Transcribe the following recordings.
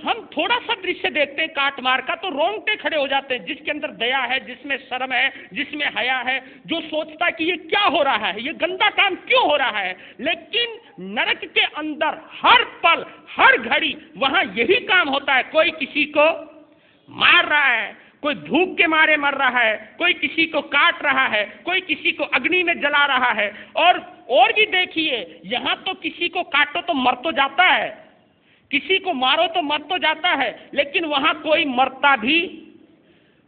हम थोड़ा सा दृश्य देखते हैं काट मार का तो रोंगटे खड़े हो जाते हैं। जिसके अंदर दया है, जिसमें शर्म है, जिसमें हया है, जो सोचता है कि ये क्या हो रहा है, ये गंदा काम क्यों हो रहा है। लेकिन नरक के अंदर हर पल हर घड़ी वहां यही काम होता है। कोई किसी को मार रहा है, कोई भूख के मारे मर रहा है, कोई किसी को काट रहा है, कोई किसी को अग्नि में जला रहा है। और भी देखिए, यहां तो किसी को काटो तो मर तो जाता है, किसी को मारो तो मर तो जाता है, लेकिन वहां कोई मरता भी।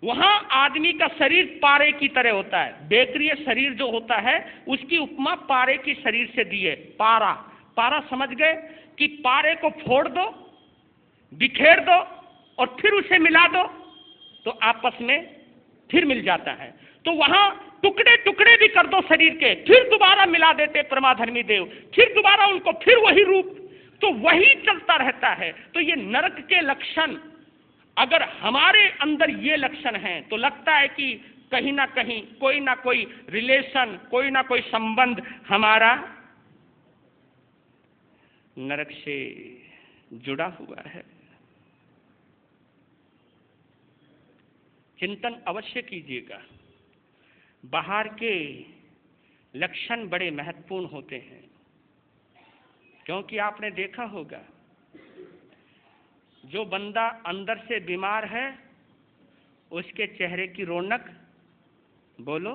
वहां आदमी का शरीर पारे की तरह होता है। बेकरीय शरीर जो होता है उसकी उपमा पारे की शरीर से दी है। पारा, पारा समझ गए कि पारे को फोड़ दो, बिखेर दो और फिर उसे मिला दो तो आपस में फिर मिल जाता है। तो वहां टुकड़े टुकड़े भी कर दो शरीर के, फिर दोबारा मिला देते परमाधर्मी देव, फिर दोबारा उनको फिर वही रूप, तो वही चलता रहता है। तो ये नरक के लक्षण अगर हमारे अंदर ये लक्षण हैं तो लगता है कि कहीं ना कोई रिलेशन, कोई ना कोई संबंध हमारा नरक से जुड़ा हुआ है। चिंतन अवश्य कीजिएगा। बाहर के लक्षण बड़े महत्वपूर्ण होते हैं, क्योंकि आपने देखा होगा जो बंदा अंदर से बीमार है उसके चेहरे की रौनक बोलो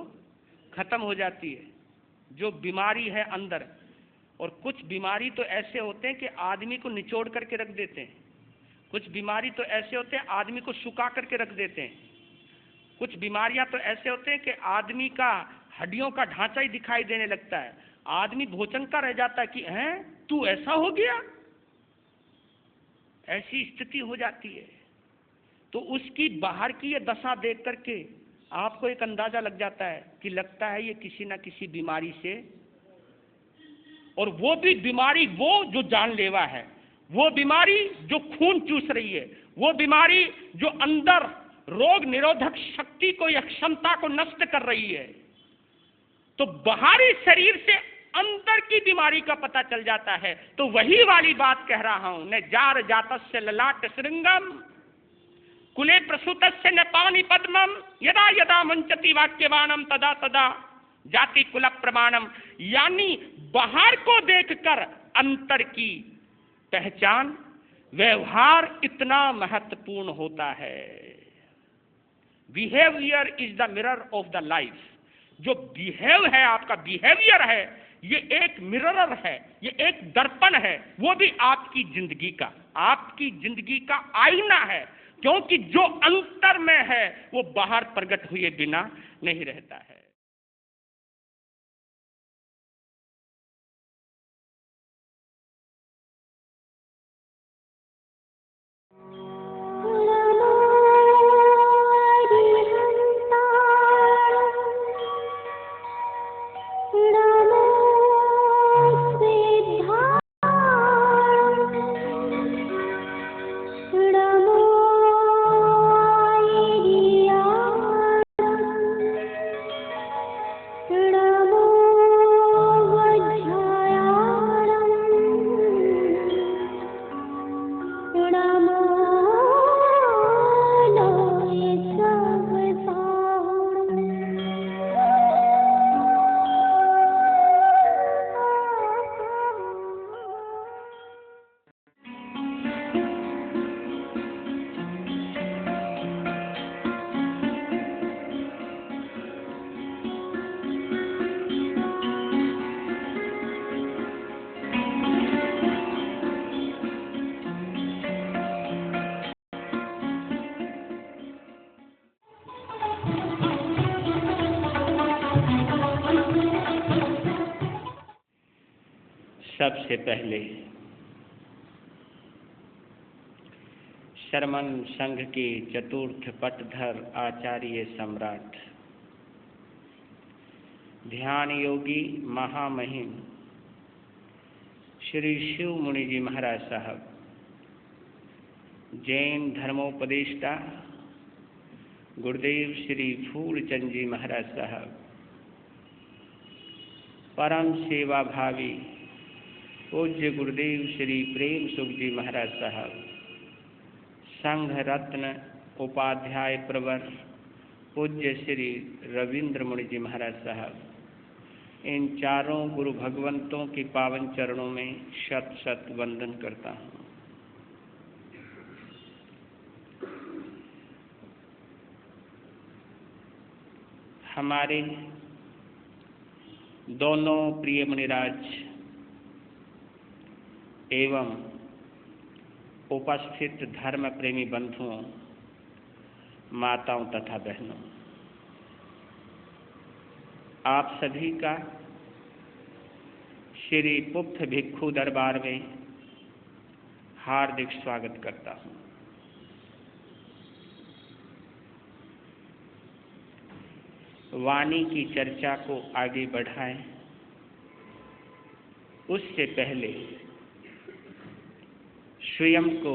खत्म हो जाती है। जो बीमारी है अंदर, और कुछ बीमारी तो ऐसे होते हैं कि आदमी को निचोड़ करके रख देते हैं, कुछ बीमारी तो ऐसे होते हैं आदमी को सुखा करके रख देते हैं, कुछ बीमारियां तो ऐसे होते हैं कि आदमी का हड्डियों का ढांचा ही दिखाई देने लगता है। आदमी भोजन का रह जाता है कि हैं तू ऐसा हो गया, ऐसी स्थिति हो जाती है। तो उसकी बाहर की ये दशा देख करके आपको एक अंदाजा लग जाता है कि लगता है ये किसी न किसी बीमारी से, और वो भी बीमारी वो जो जानलेवा है, वो बीमारी जो खून चूस रही है, वो बीमारी जो अंदर रोग निरोधक शक्ति को या क्षमता को नष्ट कर रही है। तो बाहरी शरीर से अंदर की बीमारी का पता चल जाता है। तो वही वाली बात कह रहा हूं, न जार जातस्य ललाट श्रृंगम कुले प्रसूतस्य न पानी पद्मम यदा यदा मंचति वाक्यवानम तदा तदा जाति कुल प्रमाणम। यानी बाहर को देखकर अंतर की पहचान, व्यवहार इतना महत्वपूर्ण होता है। Behaviour is the mirror of the life. जो बिहेव है, आपका बिहेवियर है, ये एक मिरर है, ये एक दर्पण है, वो भी आपकी जिंदगी का आईना है। क्योंकि जो अंतर में है वो बाहर प्रकट हुए बिना नहीं रहता है। सबसे पहले शर्मन संघ के चतुर्थ पटधर आचार्य सम्राट ध्यान योगी महामहिम श्री शिव मुनि जी महाराज साहब, जैन धर्मोपदेष्टा गुरुदेव श्री फूलचंद जी महाराज साहब, परम सेवा भावी पूज्य गुरुदेव श्री प्रेम सुख जी महाराज साहब, संघ रत्न उपाध्याय प्रवर पूज्य श्री रविंद्र मुनि जी महाराज साहब, इन चारों गुरु भगवंतों के पावन चरणों में शत शत वंदन करता हूँ। हमारे दोनों प्रिय मुनिराज एवं उपस्थित धर्म प्रेमी बंधुओं, माताओं तथा बहनों, आप सभी का श्री पुप्त भिक्षु दरबार में हार्दिक स्वागत करता हूँ। वाणी की चर्चा को आगे बढ़ाएं, उससे पहले स्वयं को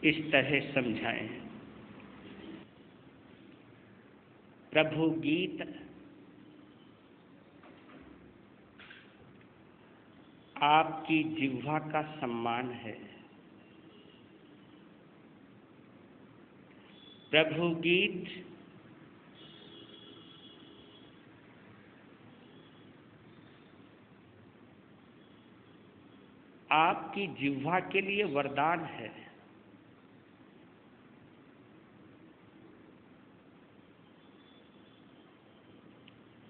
इस तरह समझाएं। प्रभु गीत आपकी जिह्वा का सम्मान है। प्रभु गीत आपकी जिह्वा के लिए वरदान है।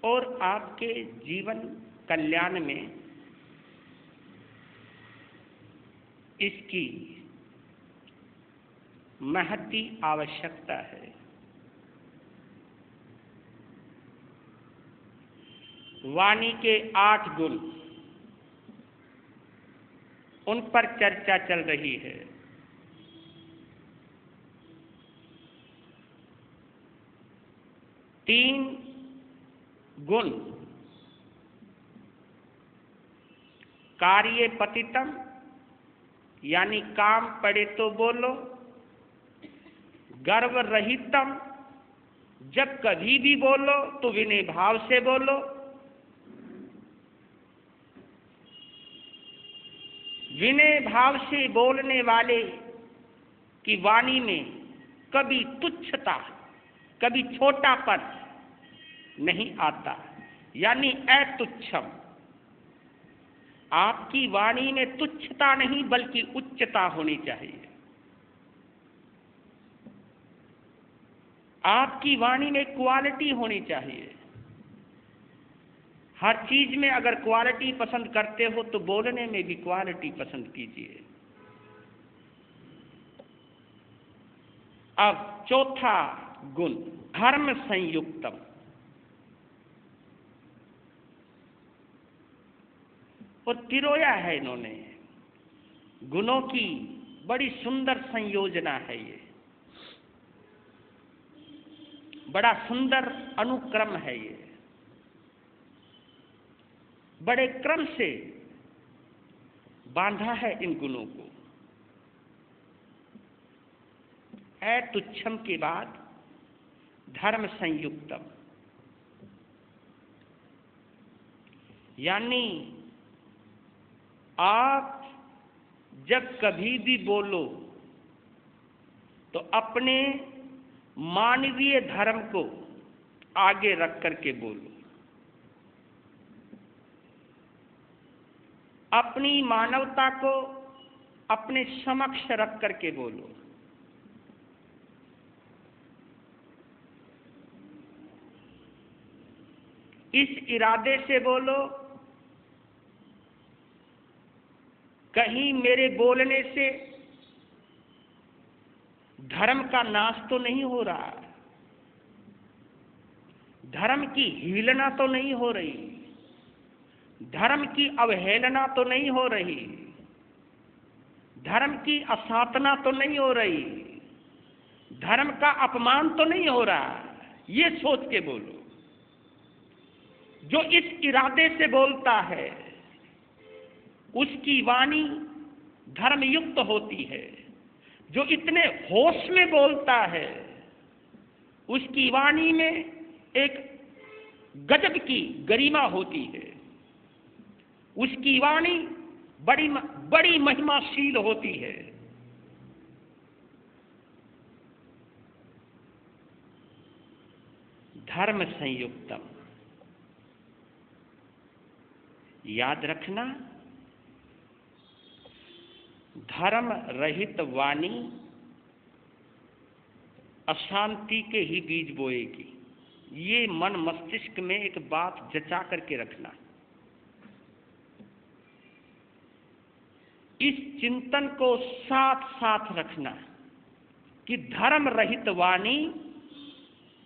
और आपके जीवन कल्याण में इसकी महती आवश्यकता है। वाणी के 8 गुण, उन पर चर्चा चल रही है। तीन गुण, कार्ये पतितम, यानी काम पड़े तो बोलो। गर्व रहितम, जब कभी भी बोलो तो विनय भाव से बोलो। विनय भाव से बोलने वाले की वाणी में कभी तुच्छता, कभी छोटापन नहीं आता, यानी अतुच्छम। आपकी वाणी में तुच्छता नहीं बल्कि उच्चता होनी चाहिए। आपकी वाणी में क्वालिटी होनी चाहिए। हर चीज में अगर क्वालिटी पसंद करते हो तो बोलने में भी क्वालिटी पसंद कीजिए। अब चौथा गुण, धर्म संयुक्तम। और पिरोया है इन्होंने, गुणों की बड़ी सुंदर संयोजना है। ये बड़ा सुंदर अनुक्रम है। ये बड़े क्रम से बांधा है इन गुणों को। अतुच्छम के बाद धर्म संयुक्तम, यानी आप जब कभी भी बोलो तो अपने मानवीय धर्म को आगे रख करके बोलो। अपनी मानवता को अपने समक्ष रख करके बोलो। इस इरादे से बोलो, कहीं मेरे बोलने से धर्म का नाश तो नहीं हो रहा, धर्म की हीलना तो नहीं हो रही, धर्म की अवहेलना तो नहीं हो रही, धर्म की असाधना तो नहीं हो रही, धर्म का अपमान तो नहीं हो रहा। ये सोच के बोलो। जो इस इरादे से बोलता है उसकी वाणी धर्मयुक्त होती है। जो इतने होश में बोलता है उसकी वाणी में एक गजब की गरिमा होती है। उसकी वाणी बड़ी महिमाशील होती है। धर्म संयुक्तम। याद रखना, धर्म रहित वाणी अशांति के ही बीज बोएगी। ये मन मस्तिष्क में एक बात जचा करके रखना। इस चिंतन को साथ साथ रखना कि धर्म रहित वाणी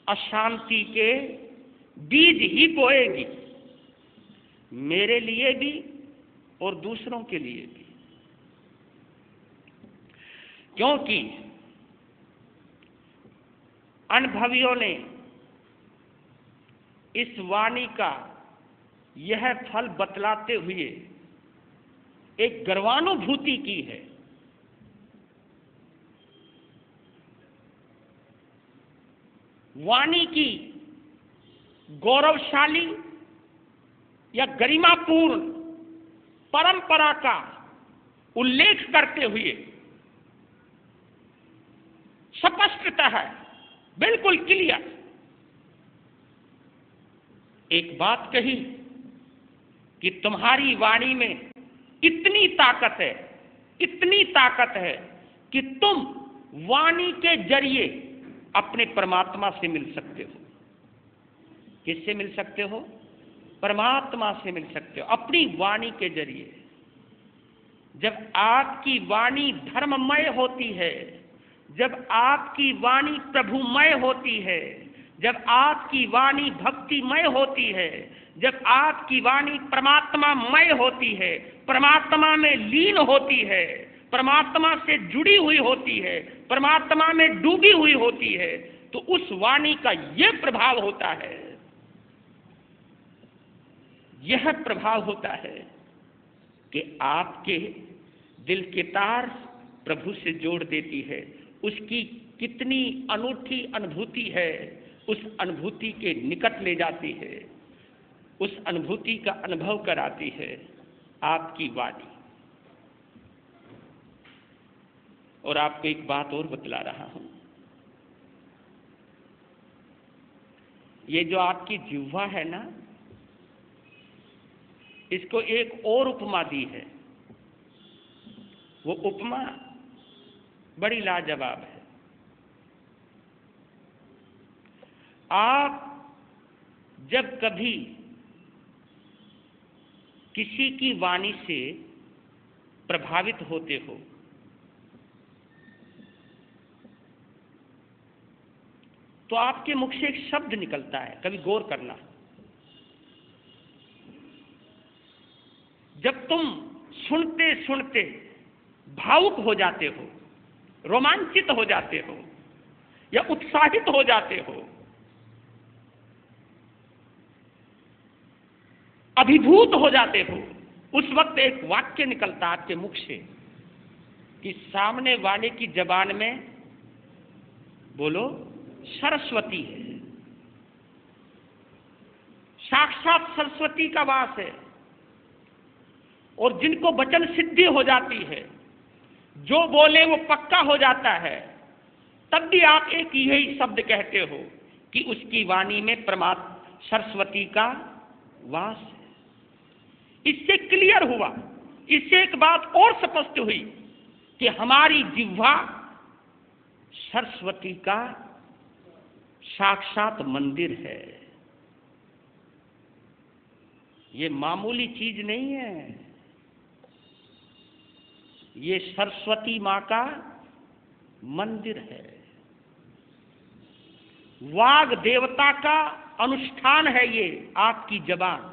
अशांति के बीज ही बोएगी, मेरे लिए भी और दूसरों के लिए भी। क्योंकि अनुभवियों ने इस वाणी का यह फल बतलाते हुए एक गर्वानुभूति की है। वाणी की गौरवशाली या गरिमापूर्ण परंपरा का उल्लेख करते हुए स्पष्टतः बिल्कुल क्लियर एक बात कही कि तुम्हारी वाणी में इतनी ताकत है, इतनी ताकत है कि तुम वाणी के जरिए अपने परमात्मा से मिल सकते हो। किससे मिल सकते हो? परमात्मा से मिल सकते हो अपनी वाणी के जरिए। जब आपकी वाणी धर्ममय होती है, जब आपकी वाणी प्रभुमय होती है, जब आपकी वाणी भक्तिमय होती है, जब आपकी वाणी परमात्मामय होती है, परमात्मा में लीन होती है, परमात्मा से जुड़ी हुई होती है, परमात्मा में डूबी हुई होती है, तो उस वाणी का यह प्रभाव होता है, यह प्रभाव होता है कि आपके दिल के तार प्रभु से जोड़ देती है। उसकी कितनी अनूठी अनुभूति है, उस अनुभूति के निकट ले जाती है, उस अनुभूति का अनुभव कराती है आपकी वाणी। और आपको एक बात और बतला रहा हूं, ये जो आपकी जिह्वा है ना, इसको एक और उपमा दी है। वो उपमा बड़ी लाजवाब है। आप जब कभी किसी की वाणी से प्रभावित होते हो तो आपके मुख से एक शब्द निकलता है, कभी गौर करना। जब तुम सुनते सुनते भावुक हो जाते हो, रोमांचित हो जाते हो या उत्साहित हो जाते हो, अभिभूत हो जाते हो, उस वक्त एक वाक्य निकलता आपके मुख से कि सामने वाले की जबान में बोलो सरस्वती है, साक्षात सरस्वती का वास है। और जिनको वचन सिद्धि हो जाती है, जो बोले वो पक्का हो जाता है, तब भी आप एक यही शब्द कहते हो कि उसकी वाणी में परमात्मा सरस्वती का वास है। इससे क्लियर हुआ, इससे एक बात और स्पष्ट हुई कि हमारी जिह्वा सरस्वती का साक्षात मंदिर है। ये मामूली चीज नहीं है, ये सरस्वती मां का मंदिर है। वाग देवता का अनुष्ठान है ये आपकी जबान।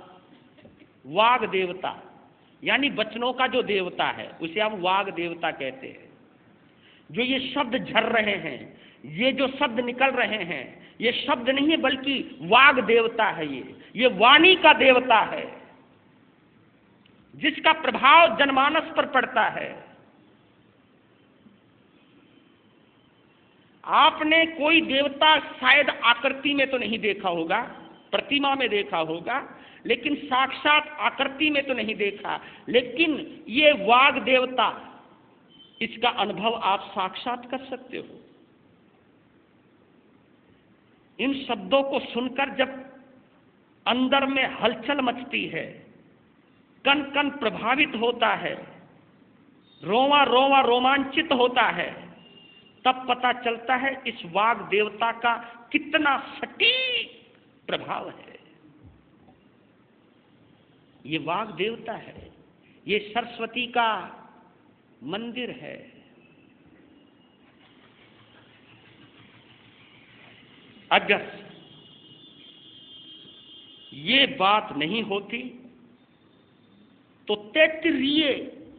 वाग देवता यानी वचनों का जो देवता है, उसे हम वाग देवता कहते हैं। जो ये शब्द झर रहे हैं, ये जो शब्द निकल रहे हैं, ये शब्द नहीं है बल्कि वाग देवता है। ये वाणी का देवता है, जिसका प्रभाव जनमानस पर पड़ता है। आपने कोई देवता शायद आकृति में तो नहीं देखा होगा, प्रतिमा में देखा होगा, लेकिन साक्षात आकृति में तो नहीं देखा। लेकिन ये वाग देवता, इसका अनुभव आप साक्षात कर सकते हो। इन शब्दों को सुनकर जब अंदर में हलचल मचती है, कण कण प्रभावित होता है, रोवा रोवा रोमांचित होता है, तब पता चलता है इस वाग देवता का कितना सटीक प्रभाव है। ये वाग देवता है, ये सरस्वती का मंदिर है। अगर ये बात नहीं होती तो तैत्तिरीय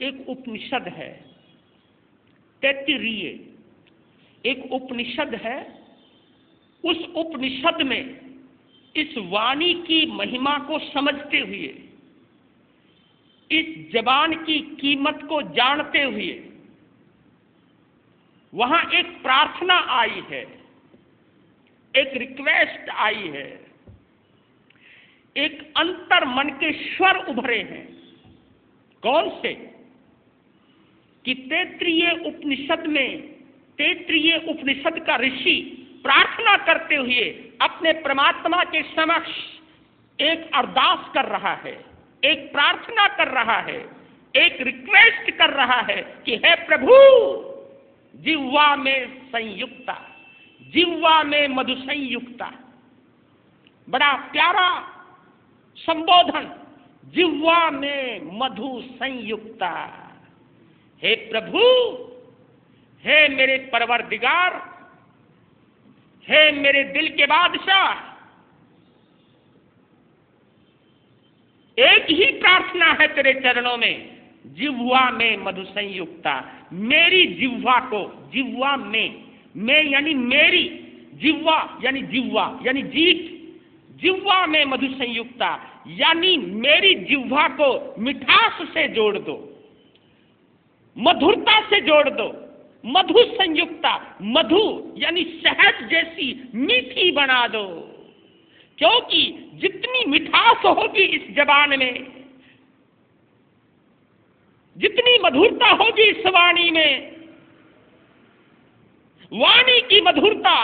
एक उपनिषद है, तैत्तिरीय एक उपनिषद है। उस उपनिषद में इस वाणी की महिमा को समझते हुए, इस जबान की कीमत को जानते हुए वहां एक प्रार्थना आई है, एक रिक्वेस्ट आई है, एक अंतर मन के स्वर उभरे हैं। कौन से? कि तैत्तिरीय उपनिषद में, तैत्तिरीय उपनिषद का ऋषि प्रार्थना करते हुए अपने परमात्मा के समक्ष एक अरदास कर रहा है, एक प्रार्थना कर रहा है, एक रिक्वेस्ट कर रहा है कि हे प्रभु, जिह्वा में संयुक्ता, जिह्वा में मधु संयुक्ता। बड़ा प्यारा संबोधन, जिह्वा में मधु संयुक्ता। हे प्रभु, हे मेरे परवरदिगार, हे मेरे दिल के बादशाह, एक ही प्रार्थना है तेरे चरणों में, जिह्वा में मधु संयुक्ता। मेरी जिह्वा को, जिह्वा में यानी मेरी, जिह्वा यानी जिह्वा यानी जीभ, जिह्वा में मधु संयुक्ता यानी मेरी जिह्वा को मिठास से जोड़ दो, मधुरता से जोड़ दो। मधु संयुक्ता, मधु यानी शहद जैसी मीठी बना दो, क्योंकि जितनी मिठास होगी इस जबान में, जितनी मधुरता होगी इस वाणी में, वाणी की मधुरता,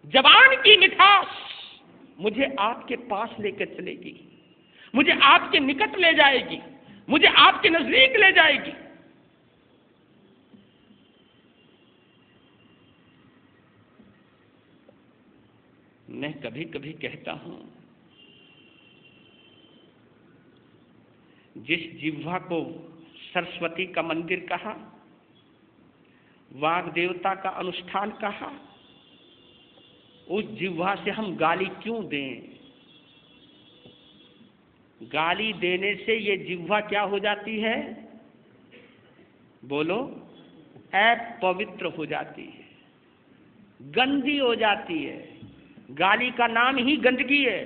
जबान की मिठास मुझे आपके पास लेकर चलेगी, मुझे आपके निकट ले जाएगी, मुझे आपके नजदीक ले जाएगी। मैं कभी कभी कहता हूं, जिस जिह्वा को सरस्वती का मंदिर कहा, वाग देवता का अनुष्ठान कहा, उस जिह्वा से हम गाली क्यों दें? गाली देने से ये जिह्वा क्या हो जाती है? बोलो, अपवित्र हो जाती है, गंदी हो जाती है। गाली का नाम ही गंदगी है।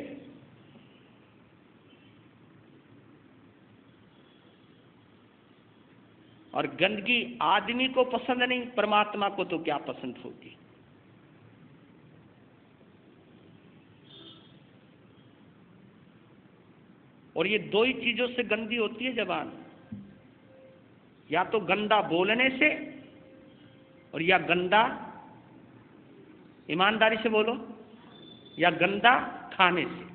और गंदगी आदमी को पसंद नहीं, परमात्मा को तो क्या पसंद होगी। और ये दो ही चीजों से गंदी होती है जबान, या तो गंदा बोलने से और या गंदा, ईमानदारी से बोलो, या गंदा खाने से।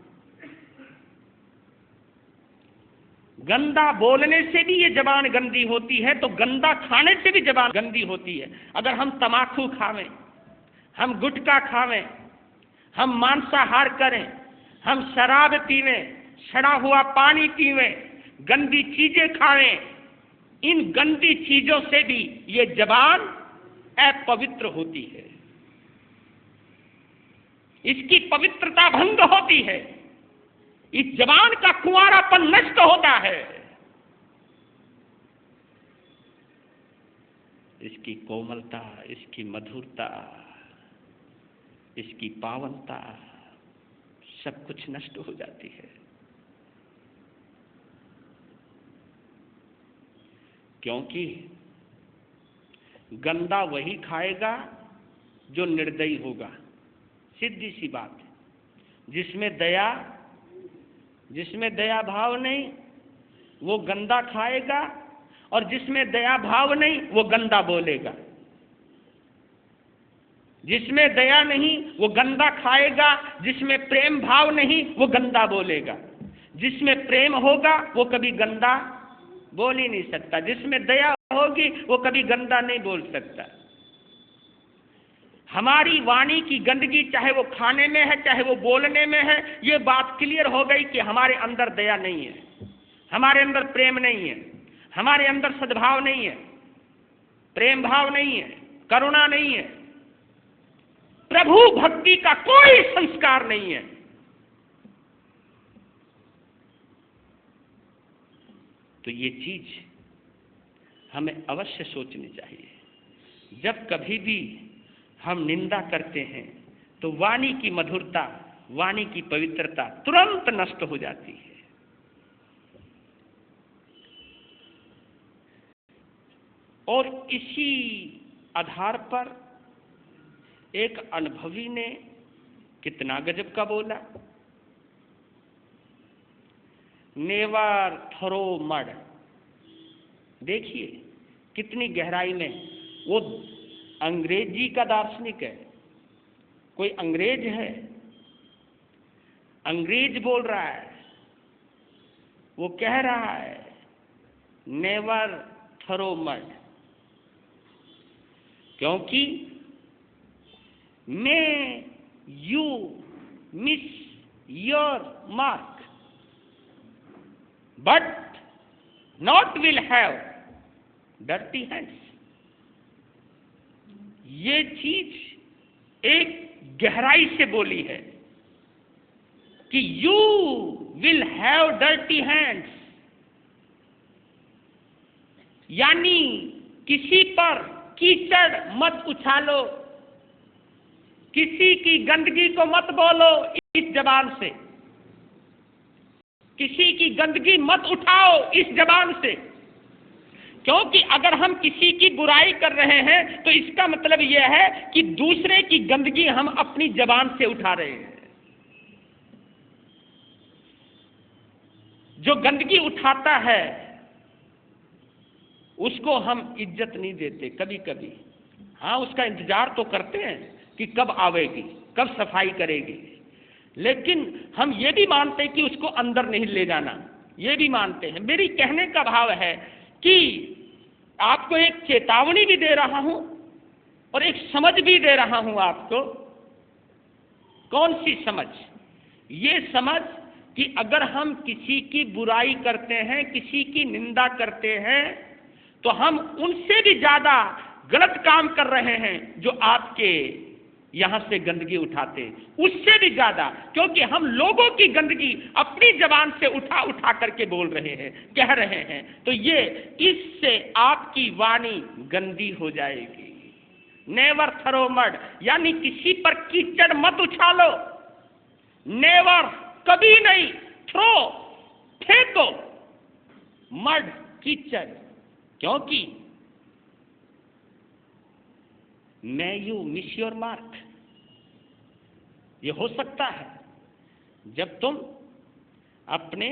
गंदा बोलने से भी ये जबान गंदी होती है, तो गंदा खाने से भी जबान गंदी होती है। अगर हम तमाकू खावें, हम गुटखा खावें, हम मांसाहार करें, हम शराब पीवें, सड़ा हुआ पानी पीवें, गंदी चीजें खाएं, इन गंदी चीजों से भी ये जबान अपवित्र होती है, इसकी पवित्रता भंग होती है, इस जबान का कुंवारापन नष्ट होता है, इसकी कोमलता, इसकी मधुरता, इसकी पावनता सब कुछ नष्ट हो जाती है। क्योंकि गंदा वही खाएगा जो निर्दयी होगा, सीधी सी बात है। जिसमें दया भाव नहीं वो गंदा खाएगा, और जिसमें दया भाव नहीं वो गंदा बोलेगा। जिसमें दया नहीं वो गंदा खाएगा, जिसमें प्रेम भाव नहीं वो गंदा बोलेगा, जिसमें प्रेम होगा वो कभी गंदा बोल ही नहीं सकता, जिसमें दया होगी वो कभी गंदा नहीं बोल सकता। हमारी वाणी की गंदगी चाहे वो खाने में है चाहे वो बोलने में है, ये बात क्लियर हो गई कि हमारे अंदर दया नहीं है, हमारे अंदर प्रेम नहीं है, हमारे अंदर सद्भाव नहीं है, प्रेम भाव नहीं है, करुणा नहीं है, प्रभु भक्ति का कोई संस्कार नहीं है। तो ये चीज हमें अवश्य सोचनी चाहिए। जब कभी भी हम निंदा करते हैं तो वाणी की मधुरता, वाणी की पवित्रता तुरंत नष्ट हो जाती है। और इसी आधार पर एक अनुभवी ने कितना गजब का बोला, नेवर थ्रो मड। देखिए कितनी गहराई में, वो अंग्रेजी का दार्शनिक है, कोई अंग्रेज है, अंग्रेज बोल रहा है, वो कह रहा है नेवर थ्रो मड, क्योंकि may you miss your mark but not will have dirty hands. ये चीज एक गहराई से बोली है कि you will have dirty hands, यानी किसी पर कीचड़ मत उछालो, किसी की गंदगी को मत बोलो इस जबान से, किसी की गंदगी मत उठाओ इस जबान से। क्योंकि अगर हम किसी की बुराई कर रहे हैं तो इसका मतलब यह है कि दूसरे की गंदगी हम अपनी जबान से उठा रहे हैं। जो गंदगी उठाता है उसको हम इज्जत नहीं देते कभी कभी। हाँ, उसका इंतजार तो करते हैं कि कब आवेगी, कब सफाई करेगी, लेकिन हम ये भी मानते हैं कि उसको अंदर नहीं ले जाना, ये भी मानते हैं। मेरी कहने का भाव है कि आपको एक चेतावनी भी दे रहा हूं और एक समझ भी दे रहा हूं आपको। कौन सी समझ? ये समझ कि अगर हम किसी की बुराई करते हैं, किसी की निंदा करते हैं, तो हम उनसे भी ज्यादा गलत काम कर रहे हैं जो आपके यहां से गंदगी उठाते हैं, उससे भी ज्यादा, क्योंकि हम लोगों की गंदगी अपनी जबान से उठा उठा करके बोल रहे हैं, कह रहे हैं। तो ये इससे आपकी वाणी गंदी हो जाएगी। नेवर थ्रो मड, यानी किसी पर कीचड़ मत उछालो। नेवर, कभी नहीं, थ्रो, फेंको, मड, कीचड़, क्योंकि may you miss your mark. ये हो सकता है जब तुम अपने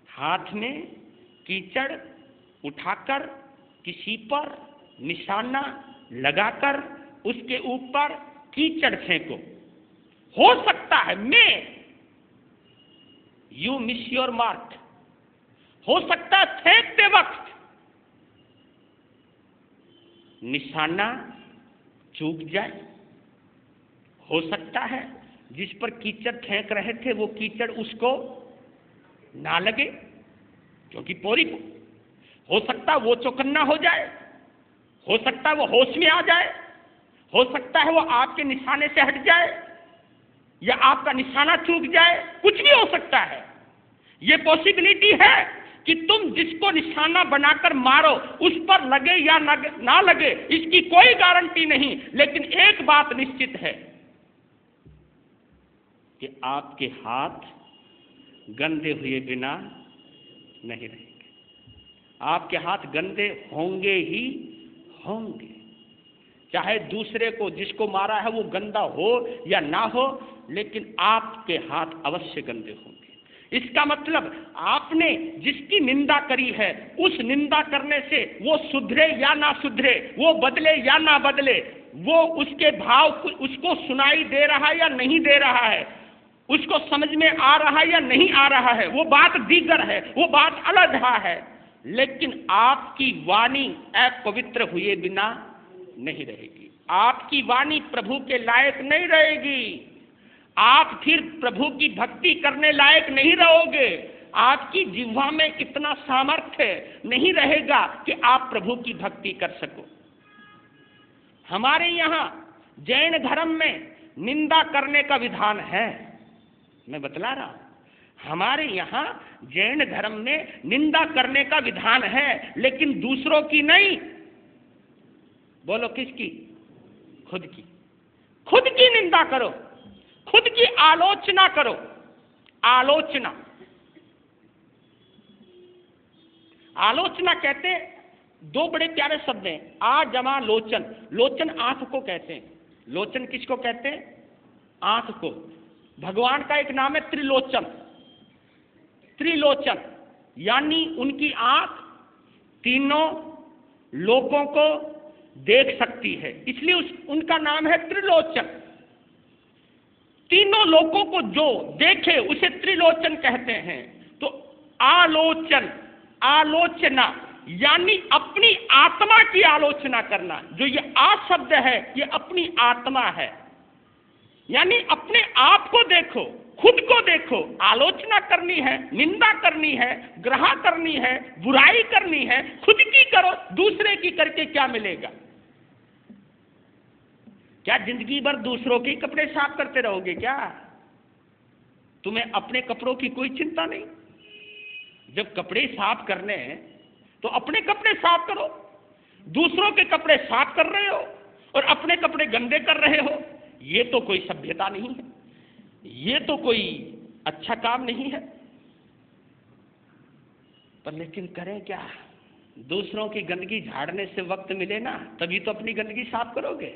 हाथ में कीचड़ उठाकर किसी पर निशाना लगाकर उसके ऊपर कीचड़ फेंको। हो सकता है may you miss your mark, हो सकता है फेंकते वक्त निशाना चूक जाए, हो सकता है जिस पर कीचड़ फेंक रहे थे वो कीचड़ उसको ना लगे, क्योंकि पूरी, हो सकता है वो चौकन्ना हो जाए, हो सकता है वो होश में आ जाए, हो सकता है वो आपके निशाने से हट जाए या आपका निशाना चूक जाए, कुछ भी हो सकता है। ये पॉसिबिलिटी है कि तुम जिसको निशाना बनाकर मारो उस पर लगे या ना लगे, इसकी कोई गारंटी नहीं। लेकिन एक बात निश्चित है कि आपके हाथ गंदे हुए बिना नहीं रहेंगे, आपके हाथ गंदे होंगे ही होंगे, चाहे दूसरे को जिसको मारा है वो गंदा हो या ना हो, लेकिन आपके हाथ अवश्य गंदे होंगे। इसका मतलब आपने जिसकी निंदा करी है उस निंदा करने से वो सुधरे या ना सुधरे, वो बदले या ना बदले, वो उसके भाव उसको सुनाई दे रहा है या नहीं दे रहा है, उसको समझ में आ रहा है या नहीं आ रहा है, वो बात दीगर है, वो बात अलग है। लेकिन आपकी वाणी अपवित्र हुए बिना नहीं रहेगी, आपकी वाणी प्रभु के लायक नहीं रहेगी, आप फिर प्रभु की भक्ति करने लायक नहीं रहोगे, आपकी जिह्वा में इतना सामर्थ्य नहीं रहेगा कि आप प्रभु की भक्ति कर सको। हमारे यहाँ जैन धर्म में निंदा करने का विधान है, मैं बतला रहा हूं, हमारे यहाँ जैन धर्म में निंदा करने का विधान है, लेकिन दूसरों की नहीं। बोलो किसकी? खुद की। खुद की निंदा करो, खुद की आलोचना करो। आलोचना, आलोचना कहते दो बड़े प्यारे शब्द हैं, आ जमा लोचन। लोचन आंख को कहते हैं। लोचन किसको कहते हैं? आंख को। भगवान का एक नाम है त्रिलोचन। त्रिलोचन यानी उनकी आंख तीनों लोगों को देख सकती है, इसलिए उनका नाम है त्रिलोचन। तीनों लोगों को जो देखे उसे त्रिलोचन कहते हैं। तो आलोचन, आलोचना यानी अपनी आत्मा की आलोचना करना। जो ये आ शब्द है ये अपनी आत्मा है, यानी अपने आप को देखो, खुद को देखो। आलोचना करनी है, निंदा करनी है, ग्रह करनी है, बुराई करनी है, खुद की करो, दूसरे की करके क्या मिलेगा? क्या जिंदगी भर दूसरों के कपड़े साफ करते रहोगे क्या? तुम्हें अपने कपड़ों की कोई चिंता नहीं? जब कपड़े साफ करने हैं तो अपने कपड़े साफ करो। दूसरों के कपड़े साफ कर रहे हो और अपने कपड़े गंदे कर रहे हो, ये तो कोई सभ्यता नहीं है, ये तो कोई अच्छा काम नहीं है। पर लेकिन करें क्या? दूसरों की गंदगी झाड़ने से वक्त मिले ना, तभी तो अपनी गंदगी साफ करोगे।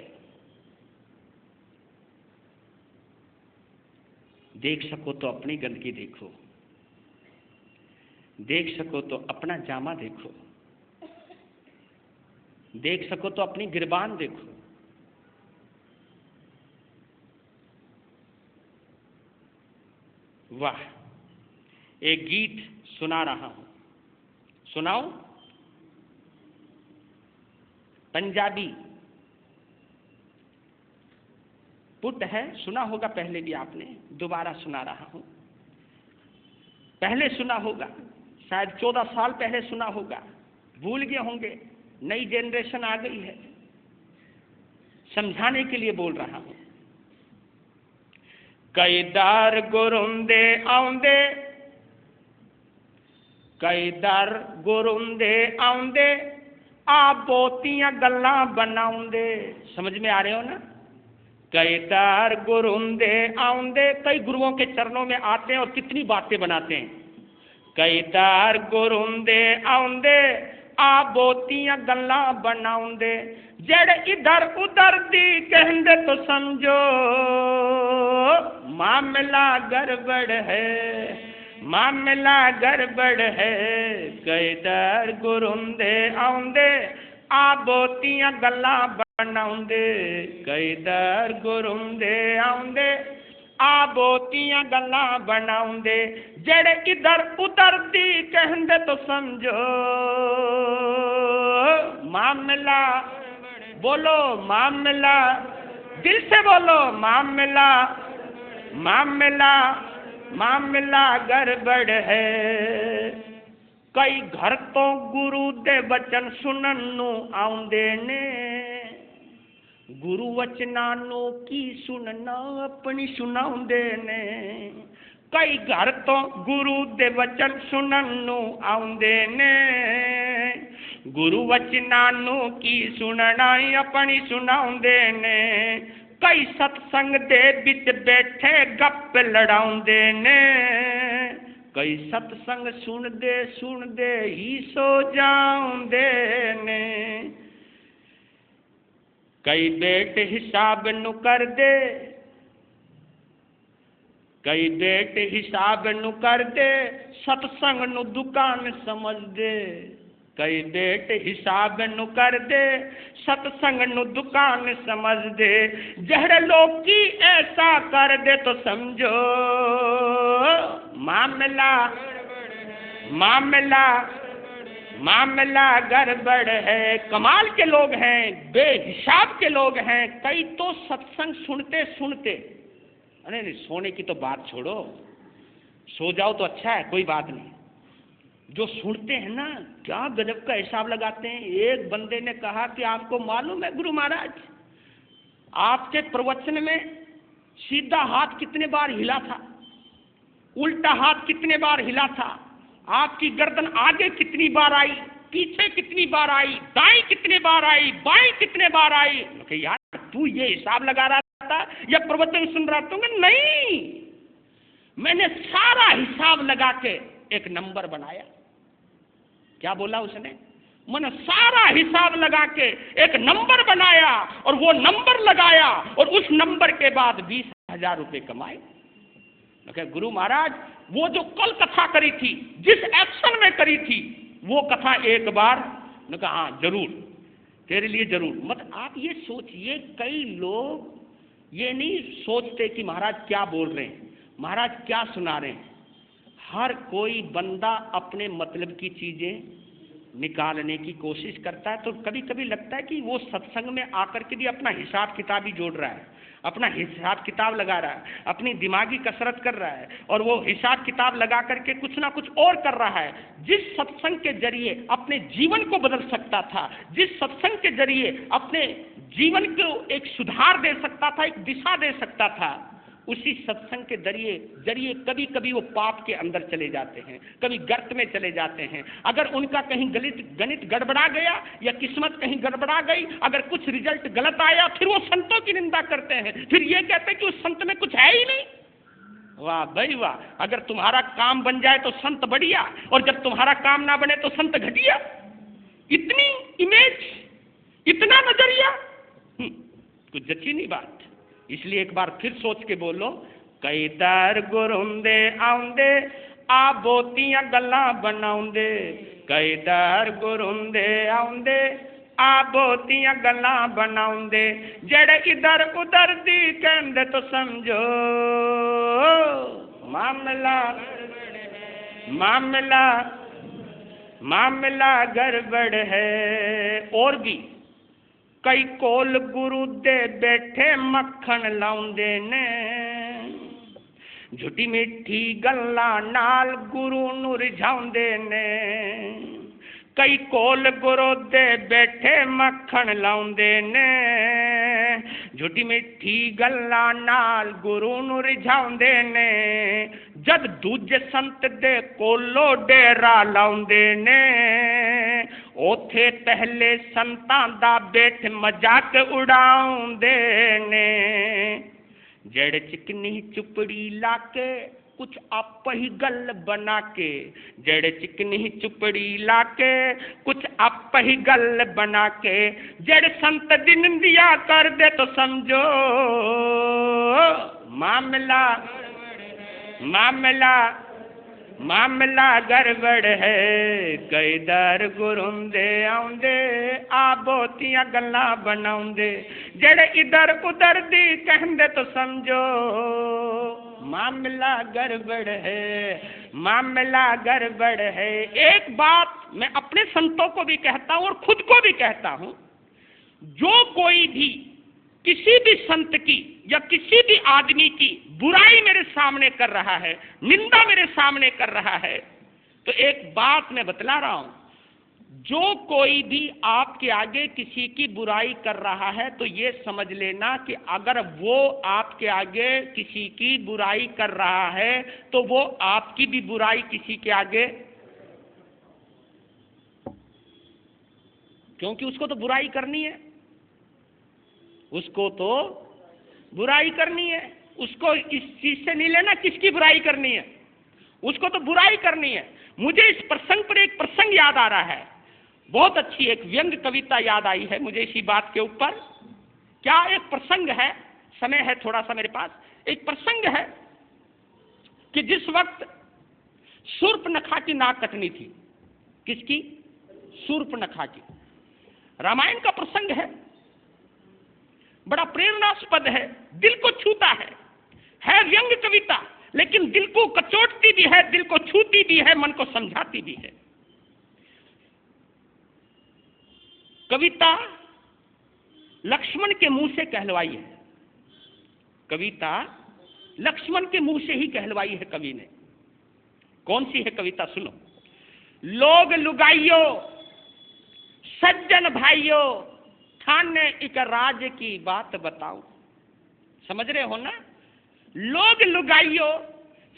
देख सको तो अपनी गंदगी देखो, देख सको तो अपना जामा देखो, देख सको तो अपनी गिरबान देखो। वाह, एक गीत सुना रहा हूं, सुनाओ? पंजाबी पुट है, सुना होगा पहले भी आपने, दोबारा सुना रहा हूं। पहले सुना होगा, शायद 14 साल पहले सुना होगा, भूल गए होंगे, नई जनरेशन आ गई है, समझाने के लिए बोल रहा हूं। कई दर गुरुंदे आउंदे, कई दर गुरुंदे आउंदे, आप बहुतियां गल्लां बनाउंदे। समझ में आ रहे हो ना? कई दर गुरुंदे आउंदे, कई गुरुओं के चरणों में आते हैं और कितनी बातें बनाते हैं। कई दर गुरुंदे आउंदे, आप बहुतियां गल्लां बनाउंदे, जेड़े इधर उधर दी कहंदे तो समझो मामला गड़बड़ है, मामला गड़बड़ है। कई दर गुरुंदे आउंदे, आप बहुतियां गल्लां बनाउंदे, कई दर गुरुंदे आउंदे, आ बहुतियां गल्लां बनाउंदे, जेड़े इधर उधर दी कहंदे तो समझो मामला, बोलो मामला, दिल से बोलो मामला, मामला, मामला गड़बड़ है। कई घर तो गुरु दे वचन सुनन नू आउंदे ने, गुरु वचनां नू की सुनना अपनी सुनाउंदे ने। कई घर तो गुरु दे वचन सुनन नू आउंदे ने, गुरु वचनां नू की सुनना अपनी सुनाउंदे ने। कई सत्संग दे विच बैठे गप लड़ाउंदे ने, कई सत्संग सुनदे ही सो जाउंदे ने। कई बेट हिसाब नु कर दे, कई बेट हिसाब नु कर दे, सत्संग नु दुकान समझ दे। कई बेट हिसाब नु कर दे, सत्संग नु दुकान समझ दे, जहर लोकी ऐसा कर दे तो समझो मामला मामला मामला गड़बड़ है। कमाल के लोग हैं, बेहिसाब के लोग हैं। कई तो सत्संग सुनते सुनते, अरे नहीं सोने की तो बात छोड़ो, सो जाओ तो अच्छा है, कोई बात नहीं। जो सुनते हैं ना, क्या गजब का हिसाब लगाते हैं। एक बंदे ने कहा कि आपको मालूम है गुरु महाराज, आपके प्रवचन में सीधा हाथ कितने बार हिला था, उल्टा हाथ कितने बार हिला था, आपकी गर्दन आगे कितनी बार आई, पीछे कितनी बार आई, दाएं कितने बार आई, बाएं कितने बार आई। यार तू ये हिसाब लगा रहा था या प्रवचन सुन रहा था? नहीं, मैंने सारा हिसाब लगा के एक नंबर बनाया। क्या बोला उसने? मैंने सारा हिसाब लगा के एक नंबर बनाया और वो नंबर लगाया और उस नंबर के बाद 20,000 रुपए कमाए। गुरु महाराज वो जो कल कथा करी थी, जिस एक्शन में करी थी, वो कथा एक बार, ने कहा हाँ जरूर, तेरे लिए जरूर। मत आप ये सोचिए, कई लोग ये नहीं सोचते कि महाराज क्या बोल रहे हैं, महाराज क्या सुना रहे हैं। हर कोई बंदा अपने मतलब की चीजें निकालने की कोशिश करता है। तो कभी कभी लगता है कि वो सत्संग में आकर के भी अपना हिसाब किताब ही जोड़ रहा है, अपना हिसाब किताब लगा रहा है, अपनी दिमागी कसरत कर रहा है, और वो हिसाब किताब लगा करके कुछ ना कुछ और कर रहा है। जिस सत्संग के जरिए अपने जीवन को बदल सकता था, जिस सत्संग के जरिए अपने जीवन को एक सुधार दे सकता था, एक दिशा दे सकता था, उसी सत्संग के जरिए कभी कभी वो पाप के अंदर चले जाते हैं, कभी गर्त में चले जाते हैं। अगर उनका कहीं गणित गड़बड़ा गया या किस्मत कहीं गड़बड़ा गई, अगर कुछ रिजल्ट गलत आया, फिर वो संतों की निंदा करते हैं, फिर ये कहते हैं कि उस संत में कुछ है ही नहीं। वाह भाई वाह, अगर तुम्हारा काम बन जाए तो संत बढ़िया, और जब तुम्हारा काम ना बने तो संत घटिया। इतनी इमेज, इतना नजरिया, कुछ जची नहीं बात। इसलिए एक बार फिर सोच के बोलो, कई दर गुरुंदे आउंदे आ बोतियां गल्लां बनाउंदे, कई दर गुरुंदे आउंदे आ बोतियां गल्लां बनाउंदे, जेड़े इधर उधर दी कहंदे तो समझो मामला मामला मामला गड़बड़ है। और भी कई कोल गुरु दे बैठे मक्खन लाउंदे ने, झूठी मिठी गल्लां नाल गुरु नूं रिझाउंदे ने। कई कोल गुरु दे बैठे मक्खन लाउंदे ने, झूठी मिठी गल्लां नाल गुरु नूं रिझाउंदे ने। जद दूजे संत दे कोलो डेरा लाउंदे ने, ओथे पहले संतां दा बैठ मजाक उड़ाउंदे ने। जड़ चिकनी चुपड़ी लाके कुछ आप ही गल बना के, जड़ चिकनी चुपड़ी लाके कुछ आप ही गल बना के, जड़ संत दी निंदिया कर दे तो समझो मामला मामला मामला गड़बड़ है। कई दर गुरुंदे आउंदे आ बोतियां गल्लां बनाउंदे, जेड़े इधर उधर दी कहंदे तो समझो मामला गड़बड़ है, मामला गड़बड़ है। एक बात मैं अपने संतों को भी कहता हूं और खुद को भी कहता हूं, जो कोई भी किसी भी संत की या किसी भी आदमी की बुराई मेरे सामने कर रहा है, निंदा मेरे सामने कर रहा है, तो एक बात मैं बतला रहा हूं, जो कोई भी आपके आगे किसी की बुराई कर रहा है तो ये समझ लेना कि अगर वो आपके आगे किसी की बुराई कर रहा है तो वो आपकी भी बुराई किसी के आगे, क्योंकि उसको तो बुराई करनी है, उसको तो बुराई करनी है। उसको इस चीज से नहीं लेना किसकी बुराई करनी है, उसको तो बुराई करनी है। मुझे इस प्रसंग पर एक प्रसंग याद आ रहा है, बहुत अच्छी एक व्यंग कविता याद आई है मुझे इसी बात के ऊपर। क्या एक प्रसंग है, समय है थोड़ा सा मेरे पास, एक प्रसंग है कि जिस वक्त शूर्पनखा की नाक कटनी थी, किसकी? शूर्पणखा की। रामायण का प्रसंग है, बड़ा प्रेरणास्पद है, दिल को छूता है व्यंग्य कविता, लेकिन दिल को कचोटती भी है, दिल को छूती भी है, मन को समझाती भी है। कविता लक्ष्मण के मुंह से कहलवाई है, कविता लक्ष्मण के मुंह से ही कहलवाई है कवि ने। कौन सी है कविता, सुनो। लोग लुगाइयो सज्जन भाइयों, थाने एक राज की बात बताऊं। समझ रहे हो ना? लोग लुगाइयो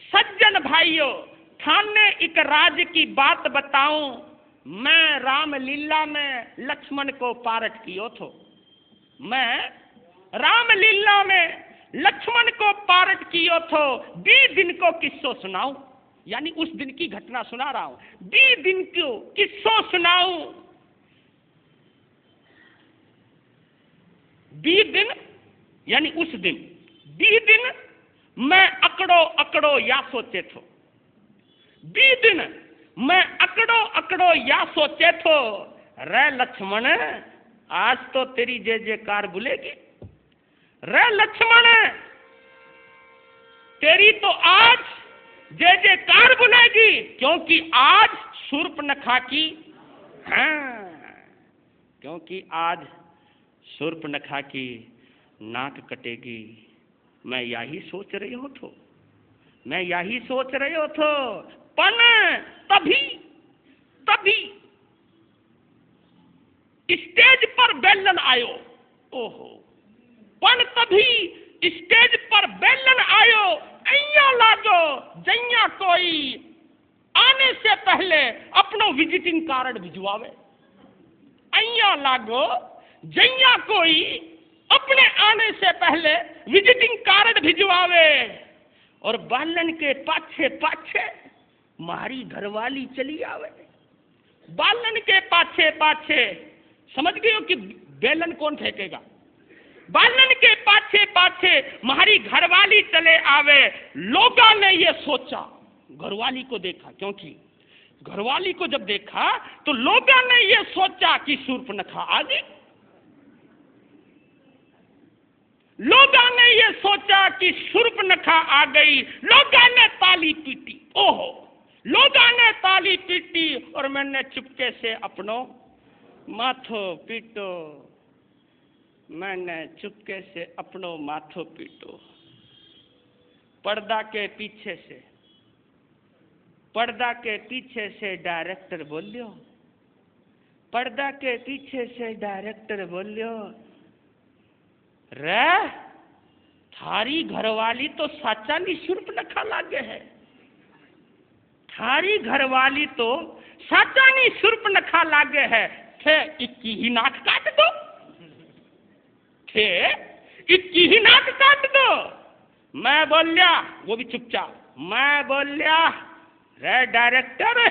सज्जन भाइयों, थाने एक राज की बात बताऊं। मैं राम लीला में लक्ष्मण को पारट कियो थो, मैं राम लीला में लक्ष्मण को पारट कियो थो। 20 दिन को किस्सो सुनाऊं, यानी उस दिन की घटना सुना रहा हूं। 20 दिन को किस्सो सुनाऊं। 20 दिन यानी उस दिन, 20 दिन मैं अकड़ो अकड़ो या सोचे थो। 20 दिन मैं अकड़ो अकड़ो या सोचे थो। रे लक्ष्मण आज तो तेरी जय जयकार बुलेगी। रे लक्ष्मण तेरी तो आज जय जयकार बुलेगी, क्योंकि आज शूर्पणखा की, हाँ, क्योंकि आज शूर्पणखा की नाक कटेगी। मैं यही सोच रही हो थो, मैं यही सोच रही हो थो। पन तभी तभी स्टेज पर बेलन आयो। ओहो, पन तभी स्टेज पर बेलन आयो। अइया लागो जइया कोई आने से पहले अपनो विजिटिंग कार्ड भिजवावे। अइया लागो जइया कोई अपने आने से पहले विजिटिंग कार्ड भिजवावे। और बालन के पाछे पाछे मारी घरवाली चली आवे। बालन के पाछे पाछे, समझ गए हो कि बेलन कौन फेंकेगा? बालन के पाछे पाछे मारी घरवाली चले आवे। लोगों ने ये सोचा, घरवाली को देखा, क्योंकि घरवाली को जब देखा तो लोगों ने ये सोचा कि शूर्पणखा आ गई। लोगों ने ये सोचा कि शूर्पणखा आ गई। लोगों ने ताली पीटी। ओहो, लोगों ने ताली पीटी और मैंने चुपके से अपनो माथो पीटो। मैंने चुपके से अपनो माथो पीटो। पर्दा के पीछे से, पर्दा के पीछे से डायरेक्टर बोलियो, पर्दा के पीछे से डायरेक्टर बोलियो, रे थारी घरवाली तो साचा नी शूर्पणखा लागे है। थारी घरवाली तो साचा नी शूर्पणखा लागे है। थे इक्की ही नाक काट दो, थे इक्की ही नाक काट दो। मैं बोलिया, वो भी चुपचाप, मैं बोलिया, रे डायरेक्टर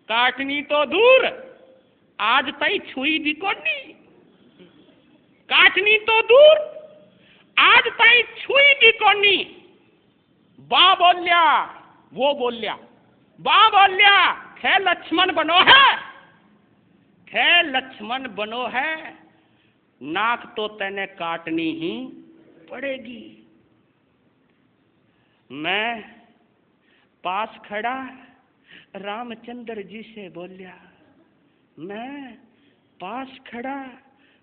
काटनी तो दूर, आज तई छुई भी कोनी। काटनी तो दूर, आज तई छुई भी कोनी। बा बोलिया, वो बोलिया, बा बोलिया, थे लक्ष्मण बनो है, थे लक्ष्मण बनो है, नाक तो तेने काटनी ही पड़ेगी। मैं पास खड़ा रामचंद्र जी से बोलिया, मैं पास खड़ा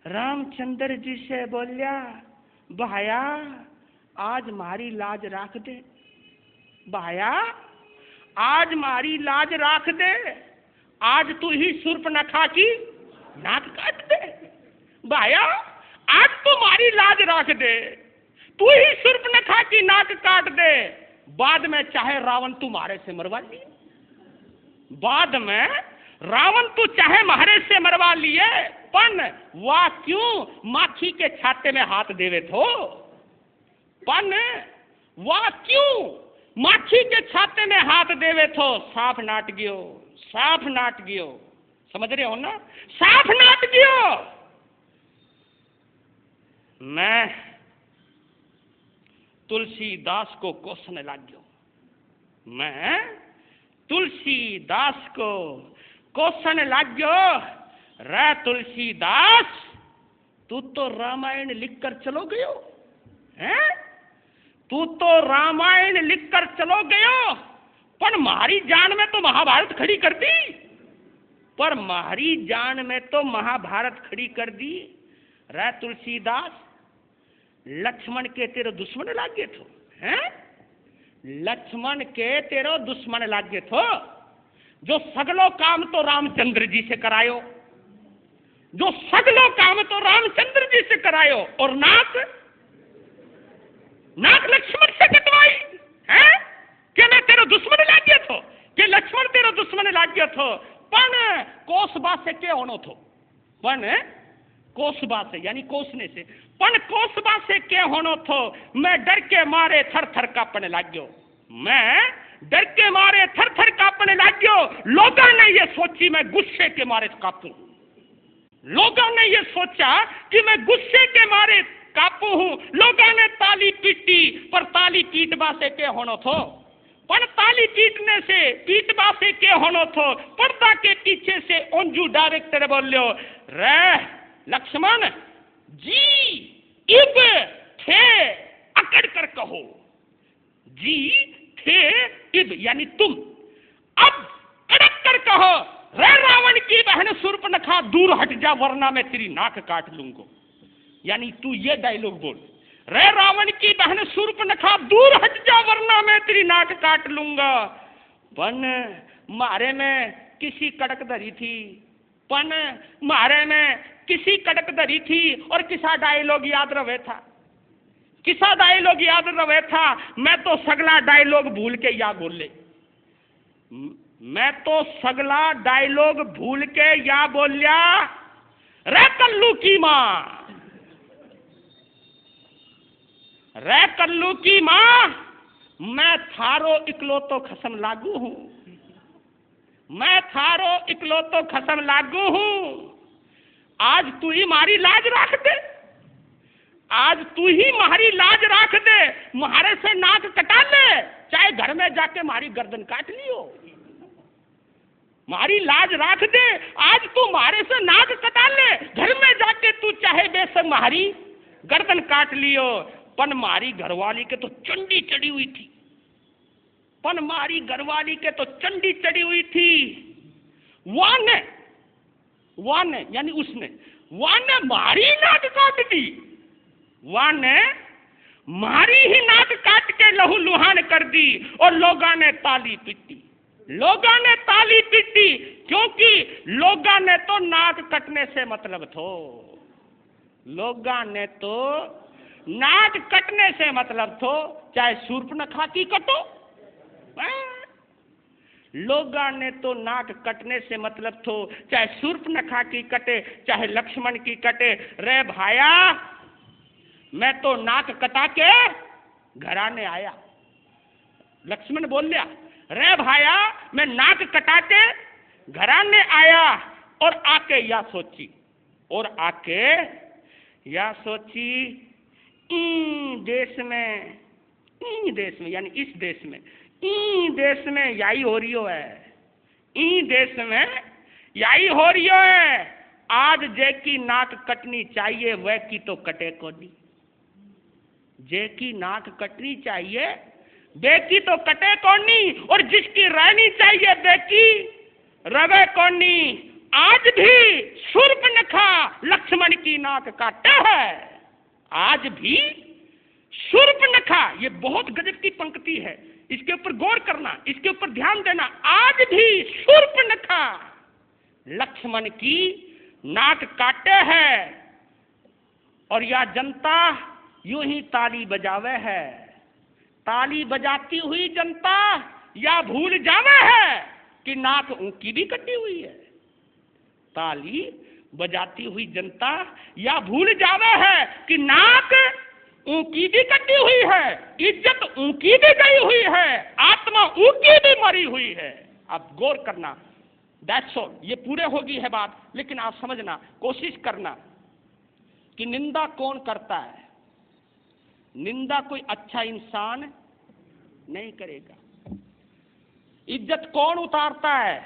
रामचंद्र जी से बोलिया, भाया आज मारी लाज राख दे, भाया आज मारी लाज राख दे, आज तू ही शूर्पणखा की नाक काट दे। भाया आज तू मारी लाज राख दे, तू ही शूर्पणखा की नाक काट दे। बाद में चाहे रावण तुम्हारे से मरवा लिए, बाद में रावण तू चाहे मारे से मरवा लिए, पन वाह क्यों माखी के छाते में हाथ देवे थो। पन वाह क्यों माखी के छाते में हाथ देवे थो। साफ नाट गयो, साफ नाट गयो। समझ रहे हो ना? साफ नाट गयो। मैं तुलसीदास को कोसने लग गयो, मैं तुलसीदास को कोसन लाग्यो, रे तुलसीदास तू तो रामायण लिखकर चलो गयो हैं? तू तो रामायण लिखकर चलो गयो, पर मारी जान में तो महाभारत खड़ी कर दी, पर मारी जान में तो महाभारत खड़ी कर दी। रे तुलसीदास लक्ष्मण के तेरे दुश्मन लागे थो हैं? लक्ष्मण के तेरो दुश्मन लागे थो, जो सगलो काम तो रामचंद्र जी से करायो, जो सगलो काम तो रामचंद्र जी से करायो, और नाक लक्ष्मण से कटवाई हैं? के मैं तेरो दुश्मन लागे थो, के लक्ष्मण तेरो दुश्मन लागे थो, पण कोसबा से के होनो थो, पण कोसबा से यानी कोसने से, पण कोसबा से के होनो थो। मैं डर के मारे थर थर कांपने लाग्यो, मैं डर के मारे थर थर कांपने लाग्यो। लोगों ने ये सोची मैं गुस्से के मारे कांपू, लोगों ने ये सोचा कि मैं गुस्से के मारे कांपू हूं। लोगों ने ताली पीटी, पर ताली पीटबा से के होनो थो, पर ताली पीटने से पीटबा से के होनो थो। पर्दा के पीछे से ओंजू डायरेक्टर बोलियो, रे लक्ष्मण जी इब थे अकड़ कर कहो, जी थे इब यानी तुम, अब कड़क कर कहो, रे रावण की बहन शूर्पणखा दूर हट जा वरना मैं तेरी नाक काट लूंगा। यानी तू ये डायलॉग बोल, रे रावण की बहन शूर्पणखा दूर हट जा वरना मैं तेरी नाक काट लूंगा। पन मारे में किसी कड़क धरी थी, पन मारे में किसी कड़क धरी थी, और किसा डायलॉग याद रहे था, किसा डायलॉग याद रहे था। मैं तो सगला डायलॉग भूल के या बोले, मैं तो सगला डायलॉग भूल के या बोलिया, रे कल्लू की मां, रे कल्लू की मां मैं थारो इकलौतो खसम लागू हूं, मैं थारो इकलौतो खसम लागू हूं। आज तू ही मारी लाज राख दे, आज तू ही मारी लाज राख दे, मारे से नाक कटा ले, चाहे घर में जाके मारी गर्दन काट लियो, मारी लाज राख दे। आज तू मारे से नाक कटा ले, घर में जाके तू चाहे बेशक मारी गर्दन काट लियो। पन मारी घरवाली के तो चंडी चढ़ी हुई थी, पन मारी घरवाली के तो चंडी चढ़ी हुई थी। वाने यानी उसने, वाने मारी नाक काट दी, वाने मारी ही नाक काट के लहू लुहान कर दी। और लोगों ने ताली पीटी, लोगों ने ताली पीटी, क्योंकि लोगों ने तो नाक कटने से मतलब थो, लोगों ने तो नाक कटने से मतलब थो, चाहे शूर्पणखा की कटो, लोगों ने तो नाक कटने से मतलब थो, चाहे शूर्पणखा की कटे, चाहे लक्ष्मण की कटे। रे भाया मैं तो नाक कटा के घराने आया, लक्ष्मण बोल लिया, रे भाया मैं नाक कटा के घराने आया, और आके या सोची, और आके या सोची, देश में यानी इस देश में यही हो रही है, देश में यही हो रही है। आज जे की नाक कटनी चाहिए वह की तो कटे को नहीं, जे की नाक कटनी चाहिए बेकी तो कटे कोनी, और जिसकी रहनी चाहिए बेकी रवे कोनी। आज भी शूर्पणखा लक्ष्मण की नाक काटे है, आज भी शूर्पणखा, ये बहुत गजब की पंक्ति है, इसके ऊपर गौर करना, इसके ऊपर ध्यान देना। आज भी शूर्पणखा लक्ष्मण की नाक काटे है, और यह जनता यूं ही ताली बजावे है। ताली बजाती हुई जनता या भूल जावे है कि नाक उनकी भी कटी हुई है, ताली बजाती हुई जनता या भूल जावे है कि नाक उनकी भी कटी हुई है, इज्जत उनकी भी गई हुई है, आत्मा उनकी भी मरी हुई है। अब गौर करना, दैट्स ऑल, ये पूरे होगी है बात, लेकिन आप समझना, कोशिश करना कि निंदा कौन करता है। निंदा कोई अच्छा इंसान नहीं करेगा। इज्जत कौन उतारता है?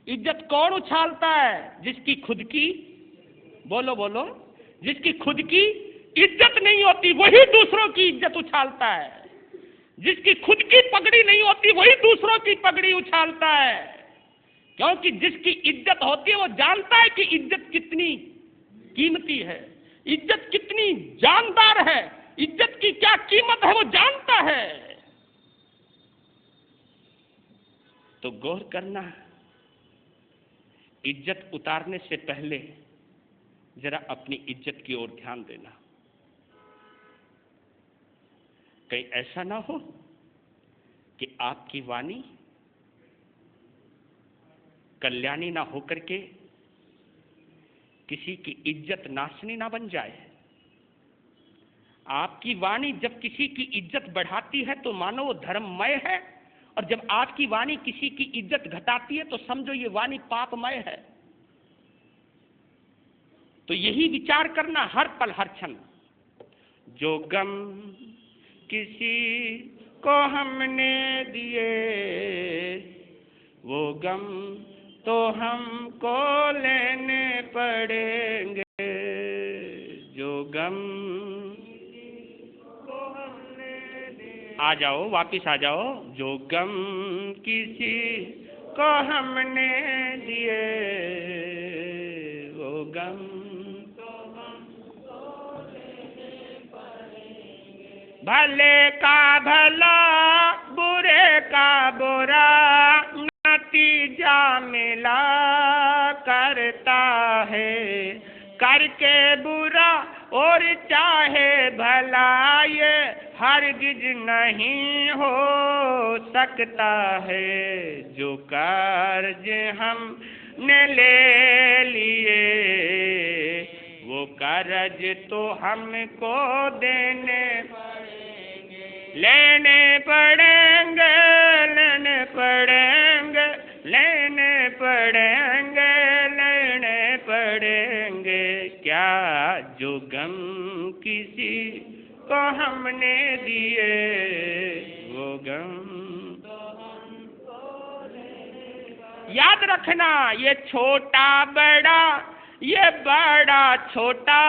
इज्जत कौन उछालता है? जिसकी खुद की, बोलो बोलो, जिसकी खुद की इज्जत नहीं होती वही दूसरों की इज्जत उछालता है। जिसकी खुद की पगड़ी नहीं होती वही दूसरों की पगड़ी उछालता है। क्योंकि जिसकी इज्जत होती है वो जानता है कि इज्जत कितनी कीमती है, इज्जत कितनी जानदार है, इज्जत की क्या कीमत है वो जानता है। तो गौर करना, इज्जत उतारने से पहले जरा अपनी इज्जत की ओर ध्यान देना। कहीं ऐसा ना हो कि आपकी वाणी कल्याणी ना होकर के किसी की इज्जत नाशनी ना बन जाए। आपकी वाणी जब किसी की इज्जत बढ़ाती है तो मानो वो धर्ममय है, और जब आपकी वाणी किसी की इज्जत घटाती है तो समझो ये वाणी पापमय है। तो यही विचार करना हर पल हर क्षण। जो गम किसी को हमने दिए वो गम तो हमको लेने पड़ेंगे। जो गम को हमने दिए, आ जाओ वापिस आ जाओ। जो गम किसी को हमने दिए वो गम तो हमको लेने पड़ेंगे। भले का भला बुरे का बुरा नतीजा मिला करता है। करके बुरा और चाहे भला ये हरगिज नहीं हो सकता है। जो कर्ज हमने ले लिए वो कर्ज तो हमको देने पड़ेंगे, लेने पड़ेंगे, लेने पड़ेंगे, लेने पड़ेंगे, लेने पड़ेंगे। क्या जो गम किसी को हमने दिए वो गम तो हमको लेने पड़ेंगे। याद रखना, ये छोटा बड़ा, ये बड़ा छोटा,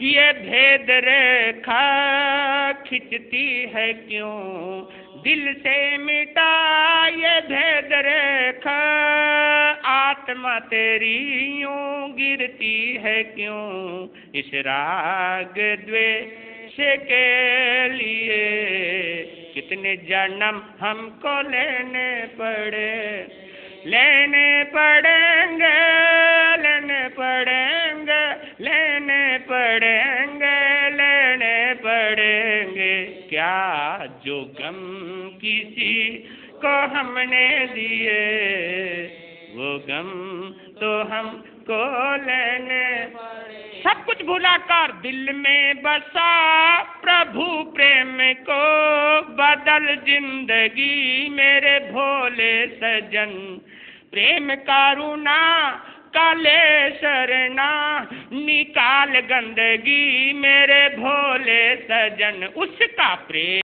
ये भेद रेखा खिंचती है क्यों? दिल से मिटा ये भेद रेखा, आत्मा तेरी यूं गिरती है क्यों? इस राग द्वेष के लिए कितने जन्म हमको लेने पड़े, लेने पड़ेंगे, लेने पड़ेंगे, लेने पड़ेंगे, लेने पड़ेंगे। क्या जो गम किसी को हमने दिए वो गम तो हमको लेने पड़ेंगे। सब कुछ भुलाकर दिल में बसा प्रभु प्रेम को बदल जिंदगी मेरे भोले सजन। प्रेम करुणा काले शरणा निकाल गंदगी मेरे भोले सजन। उसका प्रेम